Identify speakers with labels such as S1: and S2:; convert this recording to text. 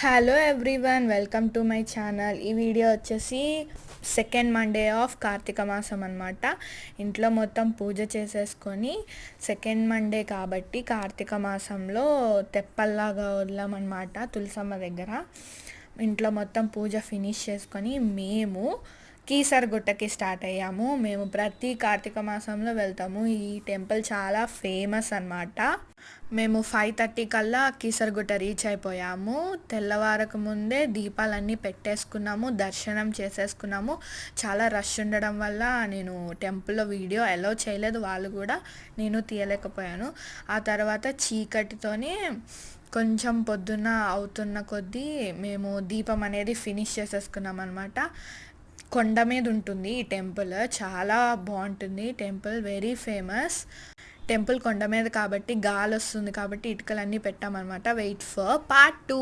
S1: Hello everyone, welcome to my channel. ఈ video వచ్చేసి second Monday of Karthika మాసం అనమాట. ఇంట్లో మొత్తం పూజ చేసేసుకొని సెకండ్ మండే కాబట్టి కార్తీక మాసంలో తెప్పల్లాగా వదలమన్నమాట తులసమ్మ దగ్గర. ఇంట్లో మొత్తం పూజ ఫినిష్ చేసుకొని మేము కీసరగుట్టకి స్టార్ట్ అయ్యాము. మేము ప్రతి కార్తీక మాసంలో వెళ్తాము. ఈ టెంపుల్ చాలా ఫేమస్ అన్నమాట. మేము 5:30 కల్లా కీసరగుట్ట రీచ్ అయిపోయాము. తెల్లవారకు ముందే దీపాలన్నీ పెట్టేసుకున్నాము, దర్శనం చేసేసుకున్నాము. చాలా రష్ ఉండడం వల్ల నేను టెంపుల్లో వీడియో అలో చేయలేదు, వాళ్ళు కూడా నేను తీయలేకపోయాను. ఆ తర్వాత చీకటితోనే కొంచెం పొద్దున్న అవుతున్న కొద్దీ మేము దీపం అనేది ఫినిష్ చేసేసుకున్నాం అనమాట. కొండ మీద ఉంటుంది ఈ టెంపుల్, చాలా బాగుంటుంది టెంపుల్, వెరీ ఫేమస్ టెంపుల్. కొండ మీద కాబట్టి గాలి వస్తుంది కాబట్టి ఇటుకలన్నీ పెట్టామన్నమాట. Wait for part 2.